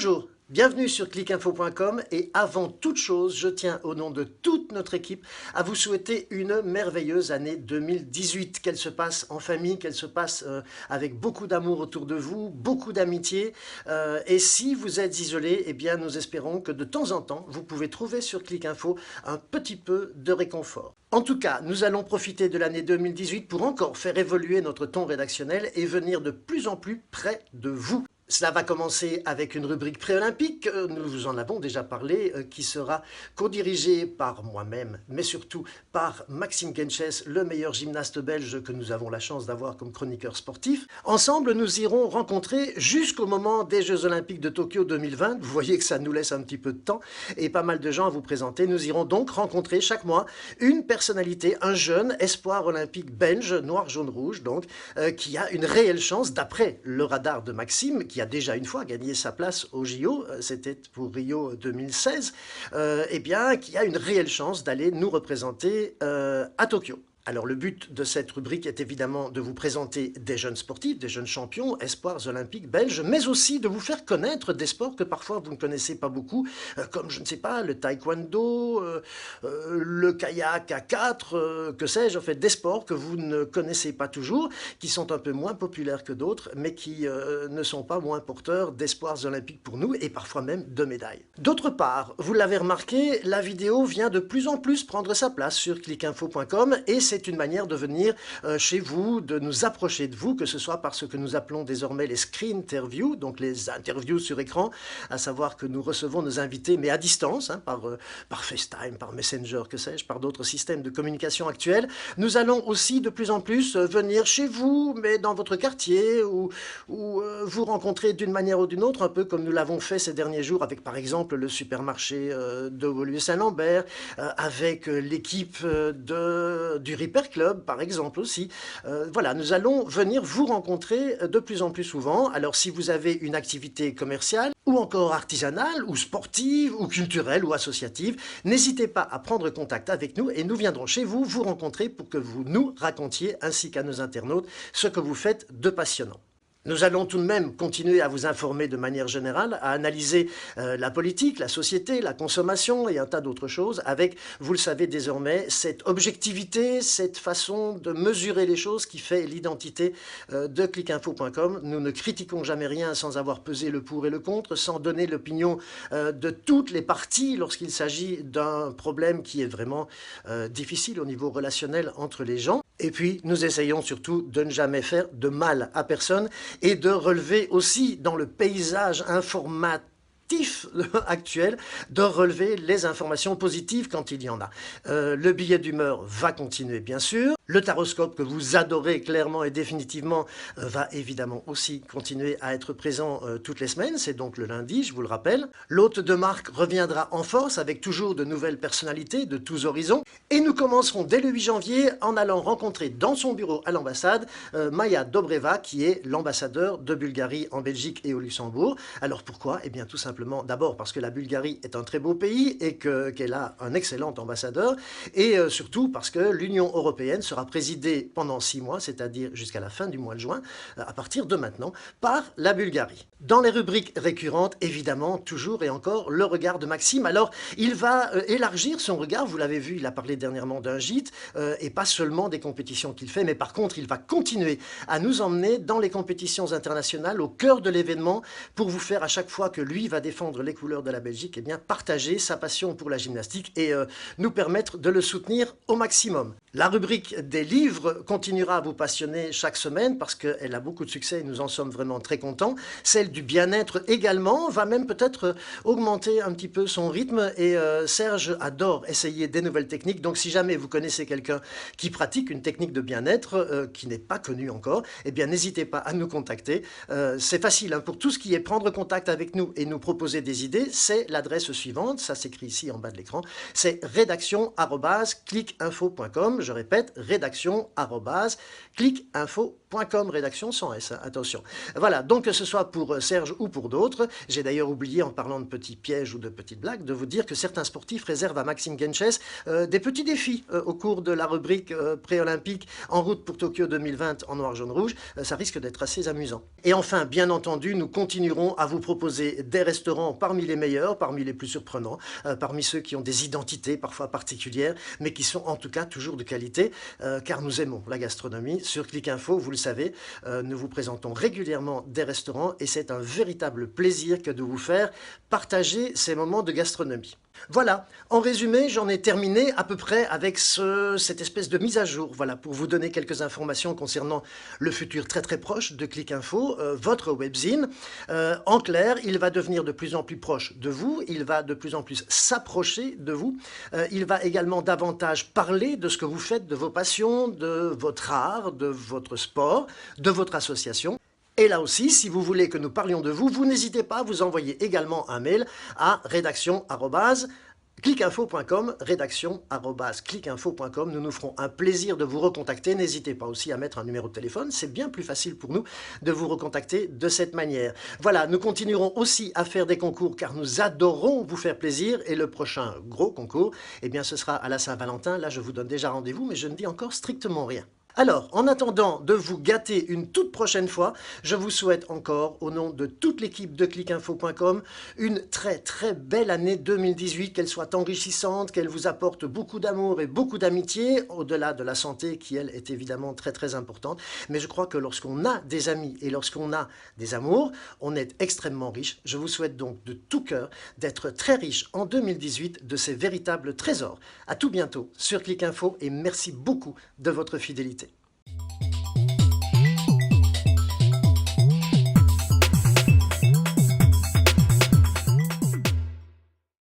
Bonjour, bienvenue sur clicinfo.com et avant toute chose, je tiens au nom de toute notre équipe à vous souhaiter une merveilleuse année 2018. Qu'elle se passe en famille, qu'elle se passe avec beaucoup d'amour autour de vous, beaucoup d'amitié. Et si vous êtes isolé, eh bien nous espérons que de temps en temps, vous pouvez trouver sur Clicinfo un petit peu de réconfort. En tout cas, nous allons profiter de l'année 2018 pour encore faire évoluer notre ton rédactionnel et venir de plus en plus près de vous. Cela va commencer avec une rubrique préolympique, nous vous en avons déjà parlé, qui sera co-dirigée par moi-même, mais surtout par Maxime Kenches, le meilleur gymnaste belge que nous avons la chance d'avoir comme chroniqueur sportif. Ensemble, nous irons rencontrer jusqu'au moment des Jeux Olympiques de Tokyo 2020. Vous voyez que ça nous laisse un petit peu de temps et pas mal de gens à vous présenter. Nous irons donc rencontrer chaque mois une personnalité, un jeune espoir olympique belge, noir, jaune, rouge, donc, qui a une réelle chance, d'après le radar de Maxime, qui a déjà une fois gagné sa place au JO, c'était pour Rio 2016, eh bien, qui a une réelle chance d'aller nous représenter à Tokyo. Alors le but de cette rubrique est évidemment de vous présenter des jeunes sportifs, des jeunes champions, espoirs olympiques belges, mais aussi de vous faire connaître des sports que parfois vous ne connaissez pas beaucoup, comme je ne sais pas, le taekwondo, le kayak à 4, que sais-je, en fait des sports que vous ne connaissez pas toujours, qui sont un peu moins populaires que d'autres, mais qui ne sont pas moins porteurs d'espoirs olympiques pour nous et parfois même de médailles. D'autre part, vous l'avez remarqué, la vidéo vient de plus en plus prendre sa place sur clicinfo.com et c'est une manière de venir chez vous, de nous approcher de vous, que ce soit par ce que nous appelons désormais les screen interviews, donc les interviews sur écran, à savoir que nous recevons nos invités, mais à distance, hein, par FaceTime, par Messenger, que sais-je, par d'autres systèmes de communication actuels. Nous allons aussi de plus en plus venir chez vous, mais dans votre quartier, ou vous rencontrer d'une manière ou d'une autre, un peu comme nous l'avons fait ces derniers jours avec par exemple le supermarché de Woluwe-Saint-Lambert, avec l'équipe du Repair Club, par exemple aussi. Voilà, nous allons venir vous rencontrer de plus en plus souvent. Alors, si vous avez une activité commerciale, ou encore artisanale, ou sportive, ou culturelle, ou associative, n'hésitez pas à prendre contact avec nous et nous viendrons chez vous vous rencontrer pour que vous nous racontiez, ainsi qu'à nos internautes, ce que vous faites de passionnant. Nous allons tout de même continuer à vous informer de manière générale, à analyser la politique, la société, la consommation et un tas d'autres choses avec, vous le savez désormais, cette objectivité, cette façon de mesurer les choses qui fait l'identité de clicinfo.com. Nous ne critiquons jamais rien sans avoir pesé le pour et le contre, sans donner l'opinion de toutes les parties lorsqu'il s'agit d'un problème qui est vraiment difficile au niveau relationnel entre les gens. Et puis, nous essayons surtout de ne jamais faire de mal à personne et de relever aussi dans le paysage informatif actuel, de relever les informations positives quand il y en a. Le billet d'humeur va continuer, bien sûr. Le taroscope que vous adorez clairement et définitivement va évidemment aussi continuer à être présent toutes les semaines. C'est donc le lundi, je vous le rappelle. L'hôte de marque reviendra en force avec toujours de nouvelles personnalités de tous horizons. Et nous commencerons dès le 8 janvier en allant rencontrer dans son bureau à l'ambassade Maya Dobreva, qui est l'ambassadeur de Bulgarie en Belgique et au Luxembourg. Alors pourquoi? Eh bien tout simplement, d'abord parce que la Bulgarie est un très beau pays et qu'elle a un excellent ambassadeur, et surtout parce que l'Union européenne sera présidée pendant 6 mois, c'est-à-dire jusqu'à la fin du mois de juin, à partir de maintenant, par la Bulgarie. Dans les rubriques récurrentes, évidemment, toujours et encore, le regard de Maxime. Alors, il va élargir son regard, vous l'avez vu, il a parlé dernièrement d'un gîte, et pas seulement des compétitions qu'il fait, mais par contre, il va continuer à nous emmener dans les compétitions internationales, au cœur de l'événement, pour vous faire à chaque fois que lui va défendre les couleurs de la Belgique, eh bien, partager sa passion pour la gymnastique et nous permettre de le soutenir au maximum. La rubrique des livres continuera à vous passionner chaque semaine parce qu'elle a beaucoup de succès et nous en sommes vraiment très contents. Celle du bien-être également va même peut-être augmenter un petit peu son rythme et Serge adore essayer des nouvelles techniques. Donc si jamais vous connaissez quelqu'un qui pratique une technique de bien-être qui n'est pas connue encore, eh bien n'hésitez pas à nous contacter. C'est facile, hein, pour tout ce qui est prendre contact avec nous et nous proposer des idées, c'est l'adresse suivante, ça s'écrit ici en bas de l'écran, c'est rédaction@clicinfo.com. Je répète, rédaction@clicinfo.com. cliquinfo.com, rédaction sans S, hein, attention. Voilà, donc que ce soit pour Serge ou pour d'autres, j'ai d'ailleurs oublié en parlant de petits pièges ou de petites blagues de vous dire que certains sportifs réservent à Maxime Genches des petits défis au cours de la rubrique pré-olympique en route pour Tokyo 2020 en noir, jaune, rouge. Ça risque d'être assez amusant. Et enfin, bien entendu, nous continuerons à vous proposer des restaurants parmi les meilleurs, parmi les plus surprenants, parmi ceux qui ont des identités parfois particulières, mais qui sont en tout cas toujours de qualité, car nous aimons la gastronomie. Sur Clic Info, vous le savez, nous vous présentons régulièrement des restaurants et c'est un véritable plaisir que de vous faire partager ces moments de gastronomie. Voilà, en résumé, j'en ai terminé à peu près avec cette espèce de mise à jour, voilà, pour vous donner quelques informations concernant le futur très très proche de Clic Info, votre webzine. En clair, il va devenir de plus en plus proche de vous, il va de plus en plus s'approcher de vous, il va également davantage parler de ce que vous faites, de vos passions, de votre art, de votre sport, de votre association. Et là aussi, si vous voulez que nous parlions de vous, vous n'hésitez pas à vous envoyer également un mail à rédaction@cliquinfo.com, rédaction@cliquinfo.com. Nous nous ferons un plaisir de vous recontacter. N'hésitez pas aussi à mettre un numéro de téléphone. C'est bien plus facile pour nous de vous recontacter de cette manière. Voilà, nous continuerons aussi à faire des concours car nous adorons vous faire plaisir. Et le prochain gros concours, eh bien, ce sera à la Saint-Valentin. Là, je vous donne déjà rendez-vous, mais je ne dis encore strictement rien. Alors, en attendant de vous gâter une toute prochaine fois, je vous souhaite encore, au nom de toute l'équipe de cliquinfo.com, une très très belle année 2018, qu'elle soit enrichissante, qu'elle vous apporte beaucoup d'amour et beaucoup d'amitié, au-delà de la santé qui, elle, est évidemment très très importante. Mais je crois que lorsqu'on a des amis et lorsqu'on a des amours, on est extrêmement riche. Je vous souhaite donc de tout cœur d'être très riche en 2018 de ces véritables trésors. À tout bientôt sur Clic Info et merci beaucoup de votre fidélité.